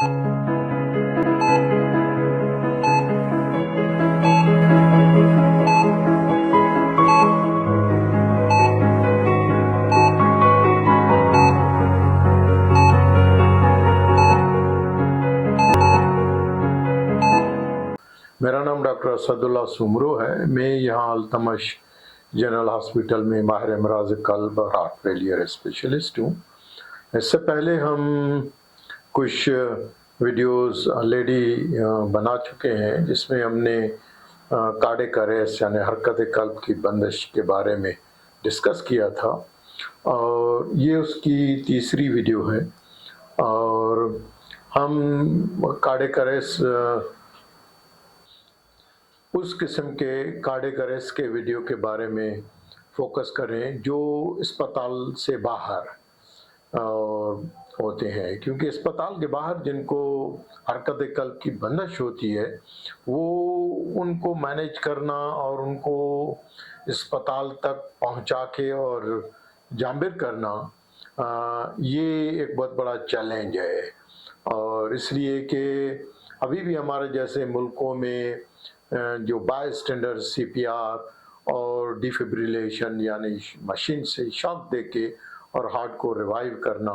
मेरा नाम डॉक्टर असदुल्ला सुमरो है। मैं यहाँ अल्तमश जनरल हॉस्पिटल में माहिर अमराज कल्ब और हार्ट फेलियर स्पेशलिस्ट हूँ। इससे पहले हम कुछ वीडियोस ऑलरेडी बना चुके हैं जिसमें हमने कार्डियक अरेस्ट यानी हरकत कल्ब की बंदिश के बारे में डिस्कस किया था और ये उसकी तीसरी वीडियो है। और हम कार्डियक अरेस्ट उस किस्म के कार्डियक अरेस्ट के वीडियो के बारे में फोकस करें जो अस्पताल से बाहर और होते हैं, क्योंकि अस्पताल के बाहर जिनको हरकत कल्ब की बंदिश होती है वो उनको मैनेज करना और उनको अस्पताल तक पहुंचा के और जाबिर करना ये एक बहुत बड़ा चैलेंज है। और इसलिए कि अभी भी हमारे जैसे मुल्कों में जो बायस्टैंडर सीपीआर और डिफिब्रिलेशन यानी मशीन से शॉक देके और हार्ट को रिवाइव करना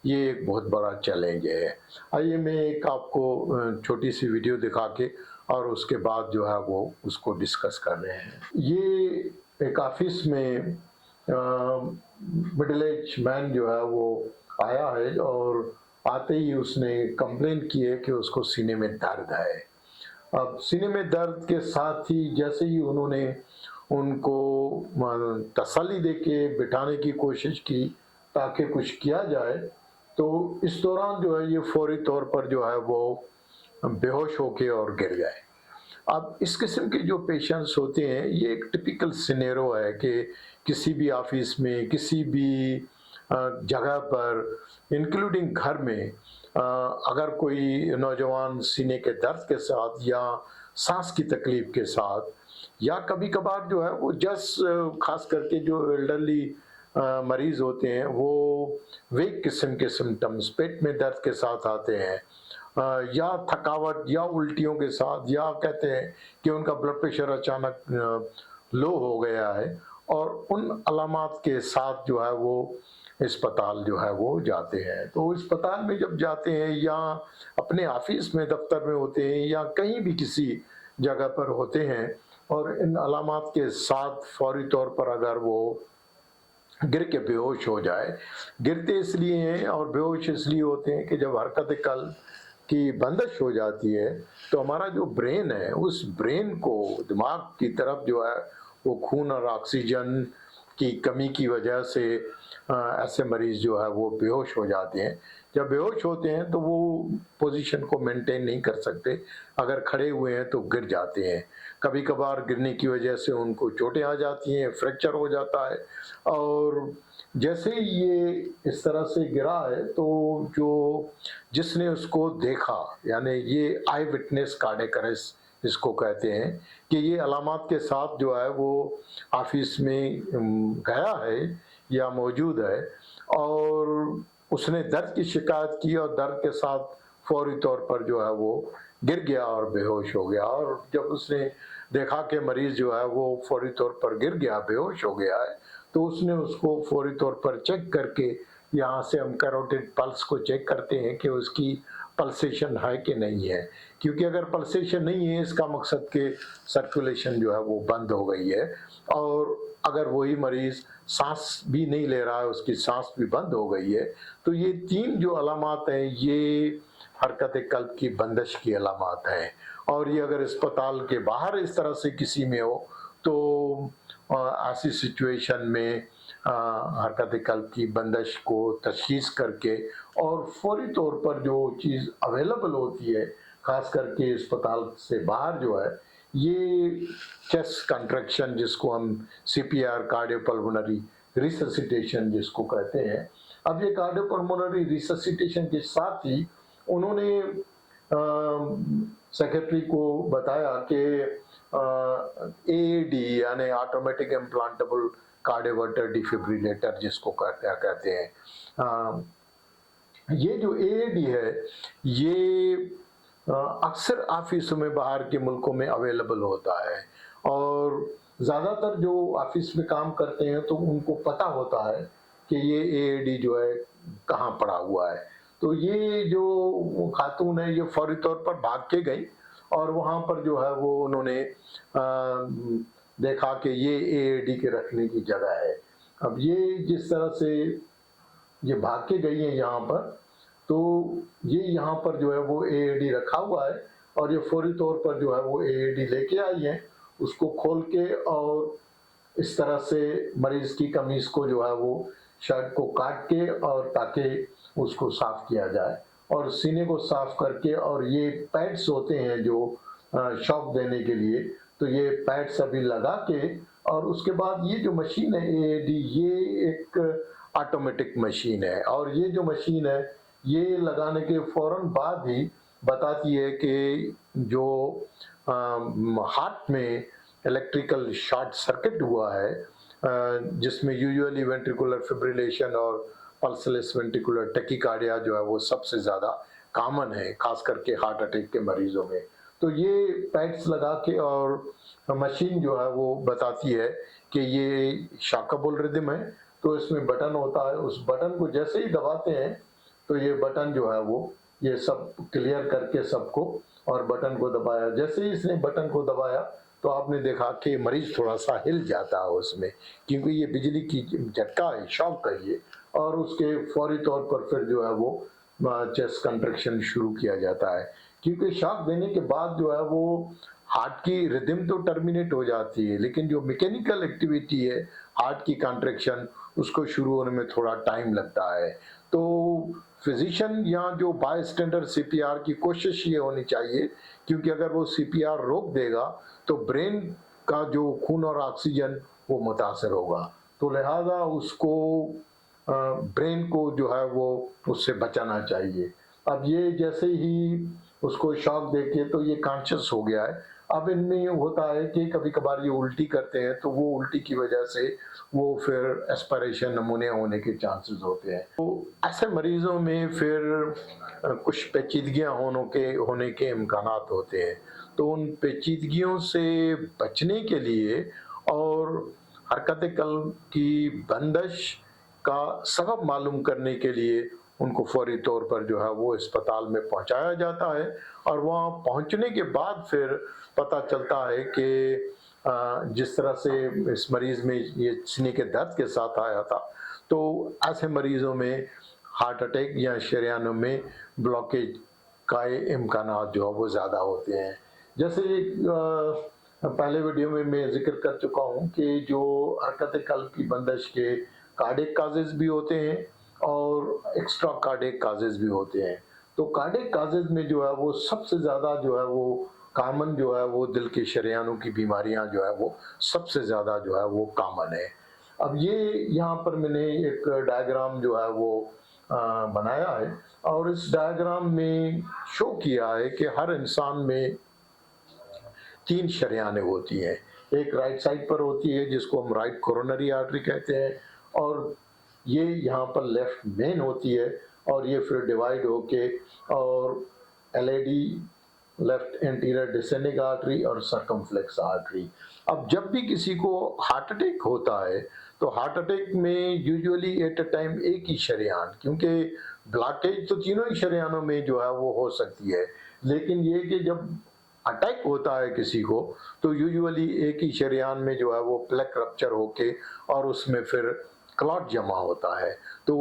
ये एक बहुत बड़ा चैलेंज है। आइए मैं एक आपको छोटी सी वीडियो दिखा के और उसके बाद जो है वो उसको डिस्कस कर रहे हैं। ये एक ऑफिस में मिडिल एज मैन जो है वो आया है और आते ही उसने कंप्लेन की है कि उसको सीने में दर्द है। अब सीने में दर्द के साथ ही जैसे ही उन्होंने उनको तसल्ली देके बिठाने की कोशिश की ताकि कुछ किया जाए, तो इस दौरान जो है ये फौरी तौर पर जो है वो बेहोश होके और गिर गए। अब इस किस्म के जो पेशेंट्स होते हैं ये एक टिपिकल सिनेरियो है कि किसी भी ऑफिस में किसी भी जगह पर इंक्लूडिंग घर में अगर कोई नौजवान सीने के दर्द के साथ या सांस की तकलीफ के साथ या कभी कभार जो है वो खास करके जो एल्डरली मरीज होते हैं वो वेग किस्म के सिम्टम्स पेट में दर्द के साथ आते हैं या थकावट या उल्टियों के साथ, या कहते हैं कि उनका ब्लड प्रेशर अचानक लो हो गया है और उन अलामात के साथ जो है वो अस्पताल जो है वो जाते हैं। तो अस्पताल में जब जाते हैं या अपने ऑफिस में दफ्तर में होते हैं या कहीं भी किसी जगह पर होते हैं और इन अलामात के साथ फौरी तौर पर अगर वो गिर के बेहोश हो जाए, गिरते इसलिए हैं और बेहोश इसलिए होते हैं कि जब हरकत कल्ब की बंदिश हो जाती है तो हमारा जो ब्रेन है उस ब्रेन को दिमाग की तरफ जो है वो खून और ऑक्सीजन की कमी की वजह से ऐसे मरीज जो है वो बेहोश हो जाते हैं। जब बेहोश होते हैं तो वो पोजीशन को मेंटेन नहीं कर सकते, अगर खड़े हुए हैं तो गिर जाते हैं। कभी कभार गिरने की वजह से उनको चोटें आ जाती हैं, फ्रैक्चर हो जाता है। और जैसे ही ये इस तरह से गिरा है तो जिसने उसको देखा यानी ये आई विटनेस कार्डियक अरेस्ट इसको कहते हैं कि ये अलामात के साथ जो है वो ऑफिस में गया है या मौजूद है और उसने दर्द की शिकायत की और दर्द के साथ फौरी तौर पर जो है वो गिर गया और बेहोश हो गया। और जब उसने देखा कि मरीज जो है वो फौरी तौर पर गिर गया, बेहोश हो गया है, तो उसने उसको फौरी तौर पर चेक करके, यहाँ से हम कैरोटिड पल्स को चेक करते हैं कि उसकी पल्सेशन है कि नहीं है, क्योंकि अगर पल्सेशन नहीं है इसका मकसद कि सर्कुलेशन जो है वो बंद हो गई है। और अगर वही मरीज सांस भी नहीं ले रहा है, उसकी सांस भी बंद हो गई है, तो ये तीन जो अलामात हैं ये हरकत कल्ब की बंदिश की अलामात हैं। और ये अगर अस्पताल के बाहर इस तरह से किसी में हो तो ऐसी सिचुएशन में हरकत कल्ब की बंदिश को तशखीस करके और फौरी तौर पर जो चीज़ अवेलेबल होती है खास करके अस्पताल से बाहर जो है ये चेस्ट कंट्रैक्शन जिसको हम सीपीआर कार्डियोपल्मोनरी रिससिटेशन जिसको कहते हैं। अब ये कार्डियोपल्मोनरी रिससिटेशन के साथ ही उन्होंने सेक्रेटरी को बताया कि एडी यानी ऑटोमेटिक इम्प्लांटेबल कार्डियोवर्टर डिफिब्रिलेटर जिसको कहते हैं ये जो एएडी है, ये अक्सर ऑफिसों में बाहर के मुल्कों में अवेलेबल होता है, और ज़्यादातर जो ऑफिस में काम करते हैं तो उनको पता होता है कि ये एएडी जो है कहाँ पड़ा हुआ है। तो ये जो खातून है ये फौरी तौर पर भाग के गई, और वहाँ पर जो है वो उन्होंने देखा कि ये एएडी के रखने की जगह है। अब ये जिस तरह से ये भाग के गई है यहाँ पर, तो ये यहाँ पर जो है वो एएडी रखा हुआ है, और ये फौरी तौर पर जो है वो एएडी लेके आई है, उसको खोल के और इस तरह से मरीज की कमीज को जो है वो शर्ट को काट के और ताकि उसको साफ किया जाए, और सीने को साफ करके, और ये पैड्स होते हैं जो शॉक देने के लिए, तो ये पैड्स अभी लगा के, और उसके बाद ये जो मशीन है एएडी, ये एक ऑटोमेटिक मशीन है, और ये जो मशीन है ये लगाने के फौरन बाद ही बताती है कि जो हार्ट में इलेक्ट्रिकल शॉर्ट सर्किट हुआ है, जिसमें यूजुअली वेंट्रिकुलर फिब्रिलेशन और पल्सलेस वेंट्रिकुलर टैकीकार्डिया जो है वो सबसे ज़्यादा कॉमन है, खास करके हार्ट अटैक के मरीजों में। तो ये पैड्स लगा के और मशीन जो है वो बताती है कि ये शॉकेबल रिदम है, तो इसमें बटन होता है, उस बटन को जैसे ही दबाते हैं तो ये बटन जो है वो ये सब क्लियर करके सबको, और बटन को दबाया, जैसे ही इसने बटन को दबाया तो आपने देखा कि मरीज थोड़ा सा हिल जाता है उसमें, क्योंकि ये बिजली की झटका है, शॉक है ये, और उसके फौरी तौर पर फिर जो है वो चेस्ट कंट्रैक्शन शुरू किया जाता है, क्योंकि शॉक देने के बाद जो है वो हार्ट की रिदम तो टर्मिनेट हो जाती है, लेकिन जो मैकेनिकल एक्टिविटी है हार्ट की कंट्रैक्शन, उसको शुरू होने में थोड़ा टाइम लगता है। तो फिजिशियन या जो बाय स्टैंडर्ड सीपीआर की कोशिश ये होनी चाहिए, क्योंकि अगर वो सीपीआर रोक देगा तो ब्रेन का जो खून और ऑक्सीजन वो मुतासर होगा, तो लिहाजा उसको ब्रेन को जो है वो उससे बचाना चाहिए। अब ये जैसे ही उसको शॉक देके तो ये कॉन्शियस हो गया है। अब इनमें ये होता है कि कभी कभार ये उल्टी करते हैं, तो वो उल्टी की वजह से वो फिर एस्पिरेशन नमूनिया होने के चांसेस होते हैं। तो ऐसे मरीजों में फिर कुछ पेचीदगियां होने के इम्कानात होते हैं। तो उन पेचीदगियों से बचने के लिए और हरकत कल्ब की बंदिश का सबब मालूम करने के लिए उनको फौरी तौर पर जो है वो अस्पताल में पहुंचाया जाता है, और वहाँ पहुंचने के बाद फिर पता चलता है कि जिस तरह से इस मरीज में ये सीने के दर्द के साथ आया था, तो ऐसे मरीजों में हार्ट अटैक या शरीयानों में ब्लॉकेज का इम्कानात जो है वो ज़्यादा होते हैं। जैसे पहले वीडियो में मैं जिक्र कर चुका हूँ कि जो हरकत कल्ब की बंदिश के कार्डियक काजेज भी होते हैं और एक्स्ट्रा कार्डियक काजेज भी होते हैं। तो कार्डियक काजेज में जो है वो सबसे ज़्यादा जो है वो कॉमन जो है वो दिल के शरीयानों की बीमारियां जो है वो सबसे ज़्यादा जो है वो कॉमन है। अब ये यहाँ पर मैंने एक डायग्राम जो है वो बनाया है, और इस डायग्राम में शो किया है कि हर इंसान में 3 शरेयानें होती हैं। एक राइट साइड पर होती है जिसको हम राइट कोरोनरी आर्टरी कहते हैं, और ये यहाँ पर लेफ्ट मेन होती है, और ये फिर डिवाइड होके और LAD left anterior descending artery और सर्कमफ्लेक्स आर्टरी। अब जब भी किसी को हार्ट अटैक होता है तो हार्ट अटैक में यूजुअली एट अ टाइम एक ही शरेयान, क्योंकि ब्लॉकेज तो तीनों ही शरेयानों में जो है वो हो सकती है, लेकिन ये कि जब अटैक होता है किसी को तो यूजुअली एक ही शरेयान में जो है वो प्लेक रप्चर होके और उसमें फिर क्लॉट जमा होता है। तो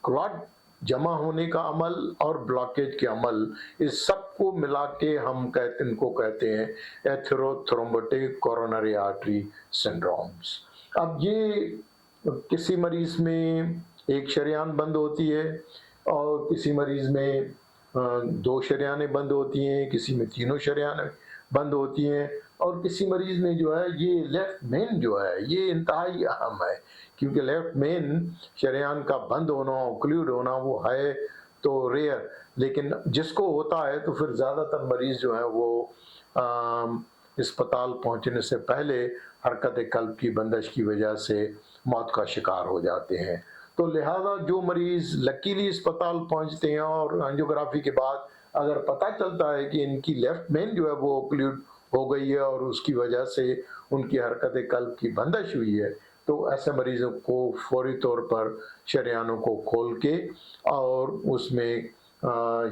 क्लॉट जमा होने का अमल और ब्लॉकेज के अमल, इस सब को मिला के हम इनको कहते हैं एथेरोथ्रोम्बोटिक कोरोनरी आर्टरी सिंड्रोम्स। अब ये किसी मरीज में एक शरेयान बंद होती है, और किसी मरीज में 2 शरेयानें बंद होती हैं, किसी में तीनों शरेयानें बंद होती हैं, और किसी मरीज में जो है ये लेफ्ट मेन जो है ये इंतहाई अहम है, क्योंकि लेफ्ट मेन शरेयान का बंद होना, ऑक्लूड होना वो है तो रेयर, लेकिन जिसको होता है तो फिर ज़्यादातर मरीज जो है वो अस्पताल पहुंचने से पहले हरकत कल्ब की बंदिश की वजह से मौत का शिकार हो जाते हैं। तो लिहाजा जो मरीज लकीली अस्पताल पहुंचते हैं और एंजियोग्राफी के बाद अगर पता चलता है कि इनकी लेफ्ट मेन जो है वो ओक्लूड हो गई है और उसकी वजह से उनकी हरकत कल्ब की बंदिश हुई है, तो ऐसे मरीजों को फौरी तौर पर शरेयानों को खोल के और उसमें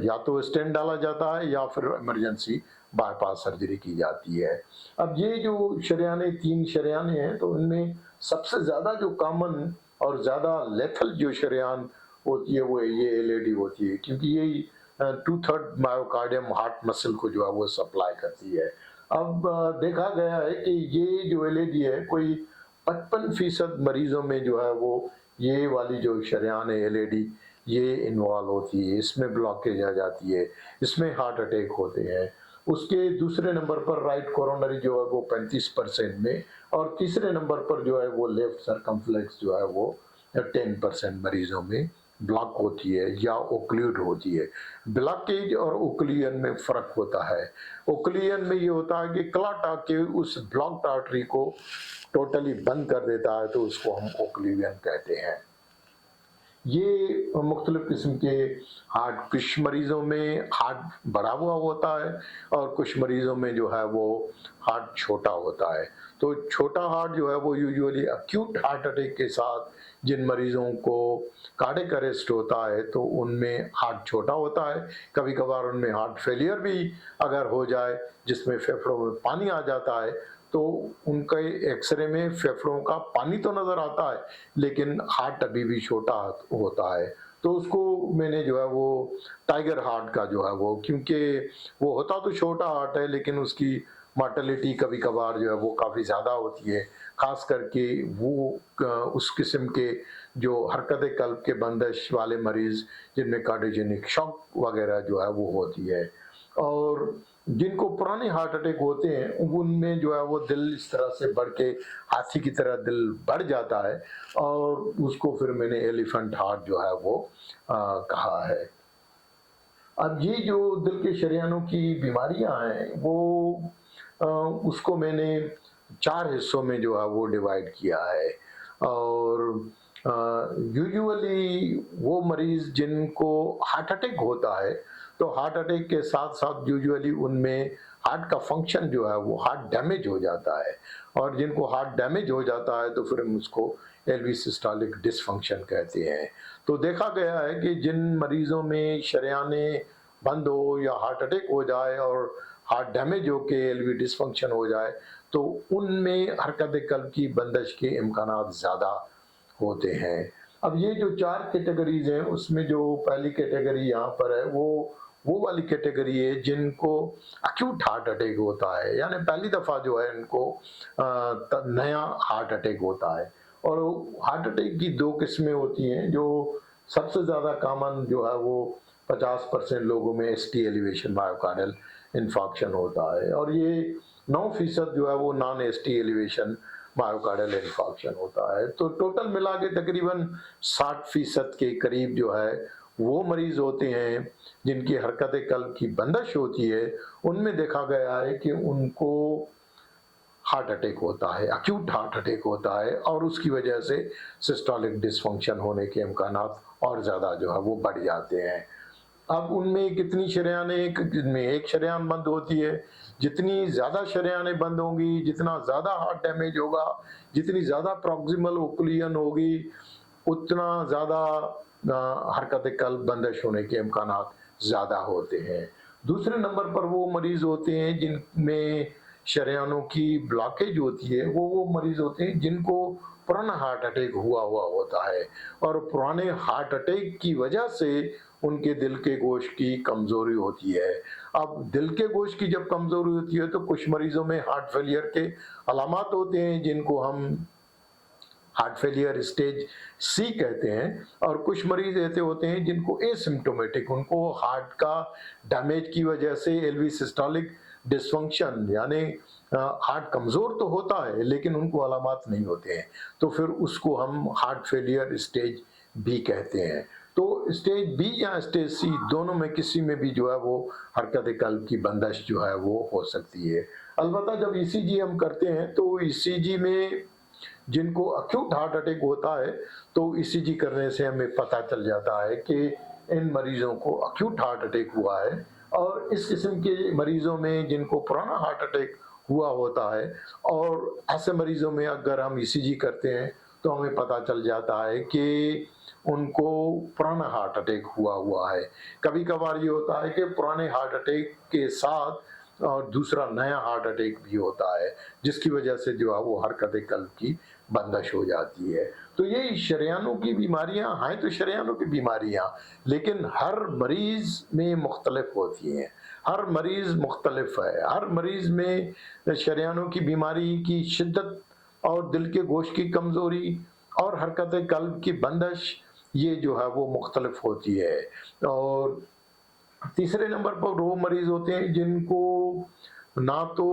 या तो स्टेंट डाला जाता है या फिर इमरजेंसी बाईपास सर्जरी की जाती है। अब ये जो शरेयाने 3 शरेयाने हैं, तो इनमें सबसे ज़्यादा जो कॉमन और ज़्यादा लेथल जो शरेयान होती है वो ये एलएडी होती है, क्योंकि यही 2/3 मायोकार्डियम हार्ट मसल को जो है वो सप्लाई करती है। अब देखा गया है कि ये जो एलएडी है कोई 55% मरीजों में जो है वो ये वाली जो शरेयान है एलएडी ये इन्वॉल्व होती है, इसमें ब्लॉकेज आ जाती है, इसमें हार्ट अटैक होते हैं। उसके दूसरे नंबर पर राइट कोरोनरी जो है वो 35% में, और तीसरे नंबर पर जो है वो लेफ्ट सरकमफ्लेक्स जो है वो 10% मरीजों में ब्लॉक होती है या ओक्लूड होती है। ब्लॉकेज और ओक्लूजन में फर्क होता है। ओक्लूजन में ये होता है कि क्लॉट आके उस ब्लॉक्ड आर्टरी को टोटली बंद कर देता है, तो उसको हम ओक्लूजन कहते हैं। ये मुख्तलिफ किस्म के हार्ट, कुछ मरीजों में हार्ट बड़ा हुआ होता है और कुछ मरीजों में जो है वो हार्ट छोटा होता है। तो छोटा हार्ट जो है वो यूजुअली एक्यूट हार्ट अटैक के साथ जिन मरीजों को कार्डियक अरेस्ट होता है तो उनमें हार्ट छोटा होता है। कभी कभार उनमें हार्ट फेलियर भी अगर हो जाए जिसमें फेफड़ों में पानी आ जाता है, तो उनके एक्सरे में फेफड़ों का पानी तो नजर आता है लेकिन हार्ट अभी भी छोटा होता है। तो उसको मैंने जो है वो टाइगर हार्ट का जो है वो, क्योंकि वो होता तो छोटा हार्ट है लेकिन उसकी मार्टेलिटी कभी कभार जो है वो काफ़ी ज़्यादा होती है, खास करके वो उस किस्म के जो हरकत कल्ब के बंदिश वाले मरीज जिनमें कार्डियोजेनिक शॉक वगैरह जो है वो होती है। और जिनको पुराने हार्ट अटैक होते हैं उनमें जो है वो दिल इस तरह से बढ़ के हाथी की तरह दिल बढ़ जाता है और उसको फिर मैंने एलिफेंट हार्ट जो है वो कहा है। अब ये जो दिल के शरेयानों की बीमारियां हैं वो उसको मैंने 4 हिस्सों में जो है वो डिवाइड किया है। और यूजुअली वो मरीज जिनको हार्ट अटैक होता है, तो हार्ट अटैक के साथ साथ यूजुअली उनमें हार्ट का फंक्शन जो है वो हार्ट डैमेज हो जाता है, और जिनको हार्ट डैमेज हो जाता है तो फिर हम उसको एलवी सिस्टोलिक डिसफंक्शन कहते हैं। तो देखा गया है कि जिन मरीजों में शरेयाने बंद हो या हार्ट अटैक हो जाए और हार्ट डैमेज हो के एलवी डिसफंक्शन हो जाए, तो उनमें हरकत कल्ब की बंदिश के इम्कानात ज़्यादा होते हैं। अब ये जो 4 कैटेगरीज हैं उसमें जो पहली कैटेगरी यहाँ पर है वो वाली कैटेगरी है जिनको अक्यूट हार्ट अटैक होता है, यानी पहली दफ़ा जो है इनको नया हार्ट अटैक होता है। और हार्ट अटैक की 2 किस्में होती हैं। जो सबसे ज़्यादा कॉमन जो है वो 50% लोगों में एसटी एलिवेशन मायोकार्डियल इन्फॉक्शन होता है, और ये 9% जो है वो non ST elevation myocardial infarction होता है। तो टोटल मिला के तकरीबन 60% के करीब जो है वो मरीज होते हैं जिनकी हरकत कल्ब की बंदिश होती है। उनमें देखा गया है कि उनको हार्ट अटैक होता है, अक्यूट हार्ट अटैक होता है, और उसकी वजह से सिस्टोलिक डिसफंक्शन होने के इम्कानात और ज़्यादा जो है वो बढ़ जाते हैं। अब उनमें कितनी शरेयानें, एक शरेयान बंद होती है। जितनी ज़्यादा शरेयानें बंद होंगी, जितना ज़्यादा हार्ट डैमेज होगा, जितनी ज़्यादा प्रॉक्सिमल ओक्लूजन होगी, उतना ज़्यादा हरकत कल्ब बंदिश होने के इम्कानात ज़्यादा होते हैं। दूसरे नंबर पर वो मरीज़ होते हैं जिनमें शरेयानों की ब्लॉकेज होती है। वो मरीज़ होते हैं जिनको पुराना हार्ट अटैक हुआ होता है, और पुराने हार्ट अटैक की वजह से उनके दिल के गोश्त की कमज़ोरी होती है। अब दिल के गोश्त की जब कमज़ोरी होती है तो कुछ मरीज़ों में हार्ट फेलियर के अलामात होते हैं जिनको हम हार्ट फेलियर स्टेज सी कहते हैं, और कुछ मरीज ऐसे होते हैं जिनको एसिम्प्टोमेटिक, उनको हार्ट का डैमेज की वजह से एलवी सिस्टोलिक डिसफंक्शन, यानी हार्ट कमज़ोर तो होता है लेकिन उनको अलामात नहीं होते हैं, तो फिर उसको हम हार्ट फेलियर स्टेज बी कहते हैं। तो स्टेज बी या स्टेज सी दोनों में किसी में भी जो है वो हरकत कल्ब की बंदिश जो है वो हो सकती है। अलबत्ता जब ईसीजी हम करते हैं तो ईसीजी में जिनको अक्यूट हार्ट अटैक होता है तो ईसीजी करने से हमें पता चल जाता है कि इन मरीजों को अक्यूट हार्ट अटैक हुआ है। और इस किस्म के मरीजों में जिनको पुराना हार्ट अटैक हुआ होता है और ऐसे मरीजों में अगर हम ईसीजी करते हैं तो हमें पता चल जाता है कि उनको पुराना हार्ट अटैक हुआ है। कभी कभार ये होता है कि पुराने हार्ट अटैक के साथ और दूसरा नया हार्ट अटैक भी होता है, जिसकी वजह से जो है वो हरकत कल्ब की बंदिश हो जाती है। तो ये शरेयानों की बीमारियां हैं, तो शरेयानों की बीमारियां, लेकिन हर मरीज में मुख्तलिफ होती हैं, हर मरीज मुख्तलिफ है। हर मरीज में शरेयानों की बीमारी की शिद्दत और दिल के गोश्त की कमज़ोरी और हरकत कल्ब की बंदिश ये जो है वो मुख्तलिफ होती है। और तीसरे नंबर पर वो मरीज होते हैं जिनको ना तो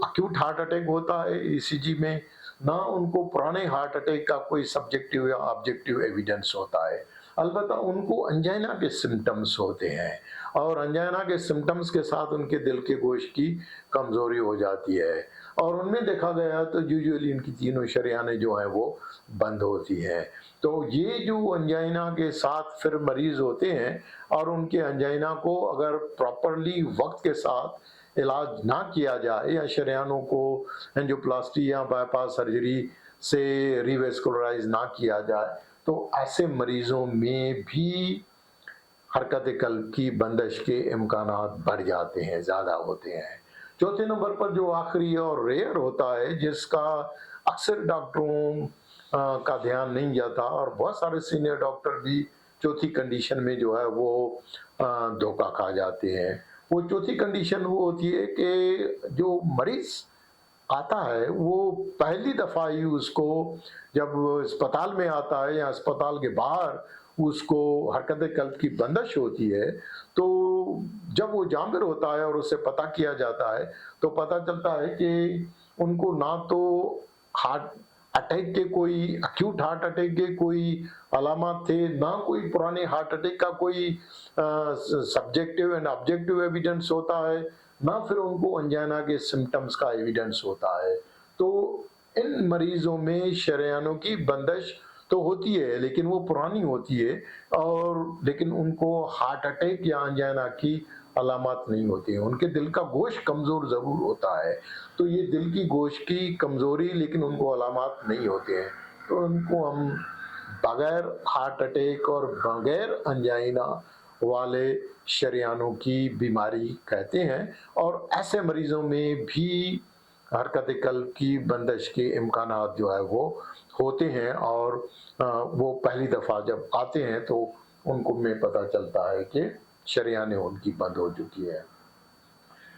अक्यूट हार्ट अटैक होता है ईसीजी में, ना उनको पुराने हार्ट अटैक का कोई सब्जेक्टिव या ऑब्जेक्टिव एविडेंस होता है। अलबत्ता उनको अंजाइना के सिम्टम्स होते हैं और अंजाइना के सिम्टम्स के साथ उनके दिल के गोश्त की कमज़ोरी हो जाती है और उनमें देखा गया तो यूजुअली इनकी तीनों शरेयानें जो हैं वो बंद होती हैं। तो ये जो अंजाइना के साथ फिर मरीज होते हैं और उनके अंजाइना को अगर प्रॉपरली वक्त के साथ इलाज ना किया जाए या शरेयानों को एंजियोप्लास्टी या बाईपास सर्जरी से रिवेस्कुलराइज ना किया जाए तो ऐसे मरीजों में भी हरकत कल्ब की बंदिश के इम्कानात बढ़ जाते हैं, ज़्यादा होते हैं। चौथे नंबर पर जो आखिरी और रेयर होता है, जिसका अक्सर डॉक्टरों का ध्यान नहीं जाता और बहुत सारे सीनियर डॉक्टर भी चौथी कंडीशन में जो है वो धोखा खा जाते हैं। वो चौथी कंडीशन वो होती है कि जो मरीज आता है वो पहली दफ़ा ही उसको जब अस्पताल में आता है या अस्पताल के बाहर उसको हरकत कल्ब की बंदिश होती है, तो जब वो जामिर होता है और उससे पता किया जाता है तो पता चलता है कि उनको ना तो हार्ट अटैक के कोई अक्यूट हार्ट अटैक के कोई अलामत थे, ना कोई पुराने हार्ट अटैक का कोई सब्जेक्टिव एंड ऑब्जेक्टिव एविडेंस होता है, ना फिर उनको अंजाइना के सिम्टम्स का एविडेंस होता है। तो इन मरीजों में शरेयानों की बंदिश तो होती है लेकिन वो पुरानी होती है और लेकिन उनको हार्ट अटैक या अंजाइना की अलामत नहीं होती हैं। उनके दिल का गोश्त कमज़ोर ज़रूर होता है, तो ये दिल की गोश्त की कमज़ोरी लेकिन उनको अलामत नहीं होते हैं, तो उनको हम बगैर हार्ट अटैक और बगैर अंजाइना वाले शरेयानों की बीमारी कहते हैं। और ऐसे मरीजों में भी हरकत कल्ब की बंदिश के इम्कानात जो है वो होते हैं और वो पहली दफ़ा जब आते हैं तो उनको में पता चलता है कि शरेयानें उनकी बंद हो चुकी है।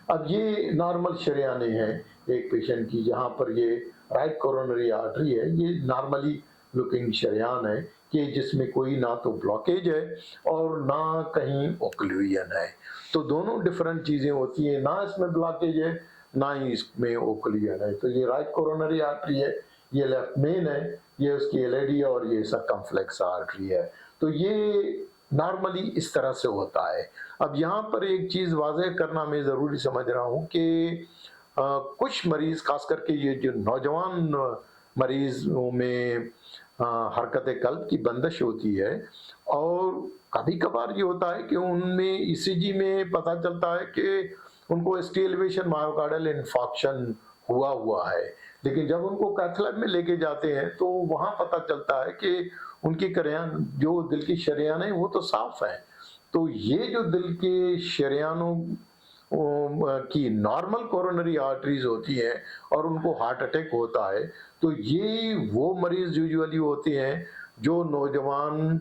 अब ये नॉर्मल शरेयानें हैं एक पेशेंट की, जहाँ पर ये राइट कोरोनरी आर्टरी है, ये नॉर्मली लुकिंग शरेयान है कि जिसमें कोई ना तो ब्लॉकेज है और ना कहीं ओक्लूजन है। तो दोनों डिफरेंट चीज़ें होती हैं, ना इसमें ब्लॉकेज है ना ही इसमें ओक्लूजन है। तो ये राइट कोरोनरी आर्टरी है, ये लेफ्ट मेन है, ये उसकी एलएडी और ये सर्कमफ्लेक्स आर्टरी है। तो ये नॉर्मली इस तरह से होता है। अब यहाँ पर एक चीज़ वाज़ेह करना मैं ज़रूरी समझ रहा हूँ कि कुछ मरीज़ खास करके ये जो नौजवान मरीज़ों में हरकत कल्ब की बंदिश होती है और कभी कभार ये होता है कि उनमें ईसीजी में पता चलता है कि उनको एसटी एलिवेशन मायोकार्डियल इन्फॉक्शन हुआ है, लेकिन जब उनको कैथ लैब में लेके जाते हैं तो वहाँ पता चलता है कि उनकी जो दिल की शरेयानें हैं वो तो साफ हैं। तो ये जो दिल के शरेयानों की नॉर्मल कोरोनरी आर्टरीज होती हैं और उनको हार्ट अटैक होता है, तो ये वो मरीज यूजुअली होते हैं जो नौजवान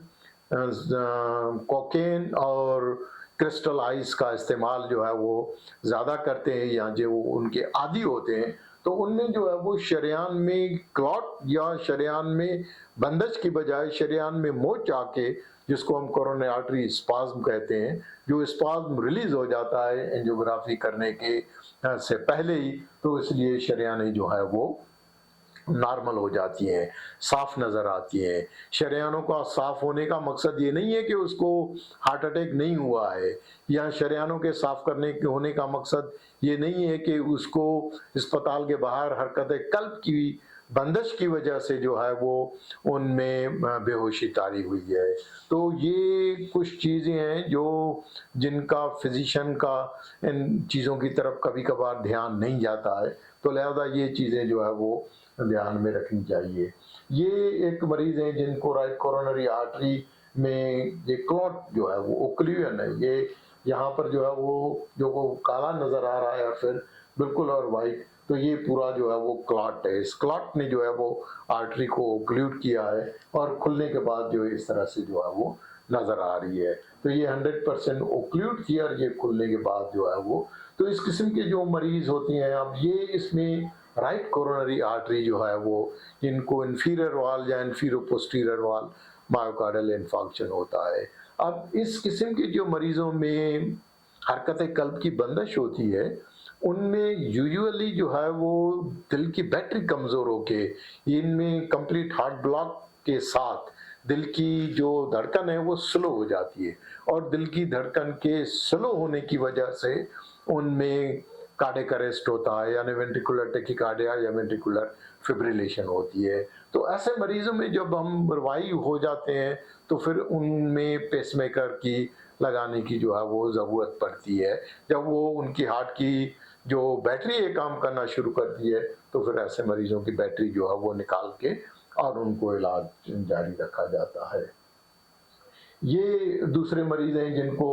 कोकेन और क्रिस्टल आइस का इस्तेमाल जो है वो ज़्यादा करते हैं या जो उनके आदी होते हैं, तो उनमें जो है वो शरेयान में क्लॉट या शरेयान में बंदिश की बजाय शरेयान में मोच आके, जिसको हम कोरोनरी आर्टरी स्पाज्म कहते हैं, जो स्पाज्म रिलीज हो जाता है एंजियोग्राफी करने के से पहले ही, तो इसलिए शरेयानें जो है वो नॉर्मल हो जाती हैं, साफ नज़र आती हैं। शरेयानों का साफ होने का मकसद ये नहीं है कि उसको हार्ट अटैक नहीं हुआ है, या शरेयानों के साफ करने के होने का मकसद ये नहीं है कि उसको अस्पताल के बाहर हरकत कल्ब की बंदिश की वजह से जो है वो उनमें बेहोशी तारी हुई है। तो ये कुछ चीज़ें हैं जो जिनका फिजिशियन का इन चीज़ों की तरफ कभी-कभार ध्यान नहीं जाता है, तो लिहाज़ा ये चीज़ें जो है वो ध्यान में रखनी चाहिए। ये एक मरीज़ हैं जिनको राइट कोरोनरी आर्टरी में ये क्लॉट जो है वो ओक्लूजन है, ये यहाँ पर जो है वो काला नज़र आ रहा है फिर बिल्कुल और व्हाइट, तो ये पूरा जो है वो क्लॉट है। इस क्लॉट ने जो है वो आर्टरी को ओक्लूड किया है और खुलने के बाद जो इस तरह से जो है वो नज़र आ रही है। तो ये 100% ओक्लूड किया और ये खुलने के बाद जो है वो, तो इस किस्म के जो मरीज़ होती हैं, अब ये इसमें राइट कोरोनरी आर्टरी जो है वो जिनको इंफीरियर वाल या इंफीरियो पोस्टीरियर वाल मायोकार्डियल इन्फार्क्शन होता है। अब इस किस्म के जो मरीज़ों में हरकत कल्ब की बंदिश होती है, उनमें यूजुअली जो है वो दिल की बैटरी कमज़ोर होके इनमें कंप्लीट हार्ट ब्लॉक के साथ दिल की जो धड़कन है वो स्लो हो जाती है और दिल की धड़कन के स्लो होने की वजह से उनमें कार्डियक अरेस्ट होता है, यानी वेंट्रिकुलर टैकीकार्डिया या वेंट्रिकुलर फिब्रिलेशन होती है। तो ऐसे मरीजों में जब हम रिवाइव हो जाते हैं तो फिर उनमें पेसमेकर की लगाने की जो है वो ज़रूरत पड़ती है। जब वो उनकी हार्ट की जो बैटरी है काम करना शुरू करती है, तो फिर ऐसे मरीजों की बैटरी जो है वो निकाल के और उनको इलाज जारी रखा जाता है। ये दूसरे मरीज हैं जिनको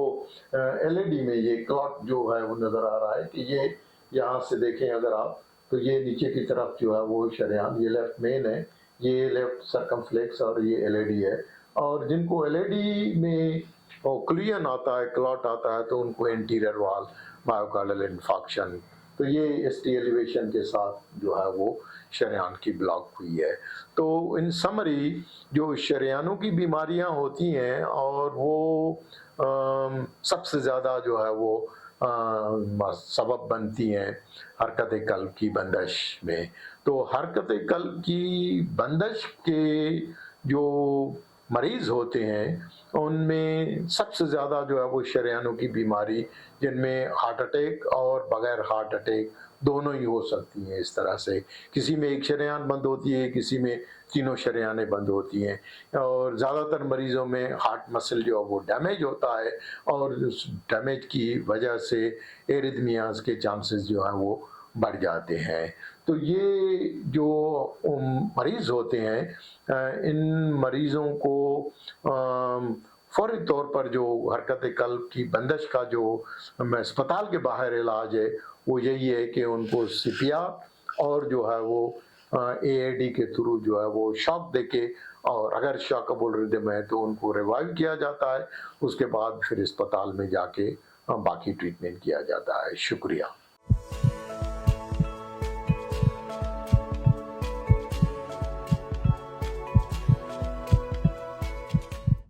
एलएडी में ये क्लॉट जो है वो नज़र आ रहा है कि ये यहाँ से देखें अगर आप, तो ये नीचे की तरफ जो है वो शरेआन, ये लेफ्ट मेन है, ये लेफ्ट सर्कमफ्लेक्स और ये एलएडी है। और जिनको एलएडी में ओक्लूजन आता है, क्लॉट आता है, तो उनको एंटीरियर वाल मायोकार्डियल इन्फार्क्शन, तो ये एसटी एलिवेशन के साथ जो है वो शरेआन की ब्लॉक हुई है। तो इन समरी जो शरेआनों की बीमारियां होती हैं और वो सबसे ज़्यादा जो है वो सबब बनती हैं हरकत कल्ब की बंदिश में। तो हरकत कल्ब की बंदिश के जो मरीज़ होते हैं उनमें सबसे ज़्यादा जो है वो शरेआनों की बीमारी, जिनमें हार्ट अटैक और बगैर हार्ट अटैक दोनों ही हो सकती हैं। इस तरह से किसी में एक शरेआन बंद होती है, किसी में तीनों शरेआनें बंद होती हैं और ज़्यादातर मरीज़ों में हार्ट मसल जो है वो डैमेज होता है और उस डैमेज की वजह से एरिथमियाज़ के चांसेस जो हैं वो बढ़ जाते हैं। तो ये जो मरीज़ होते हैं, इन मरीज़ों को फौरी तौर पर जो हरकत कल्ब की बंदिश का जो अस्पताल के बाहर इलाज है वो यही है कि उनको सीपीआर और जो है वो एएडी के थ्रू जो है वो शॉक देके, और अगर शॉकेबल रिदम है तो उनको रिवाइव किया जाता है। उसके बाद फिर अस्पताल में जाके बाकी ट्रीटमेंट किया जाता है। शुक्रिया।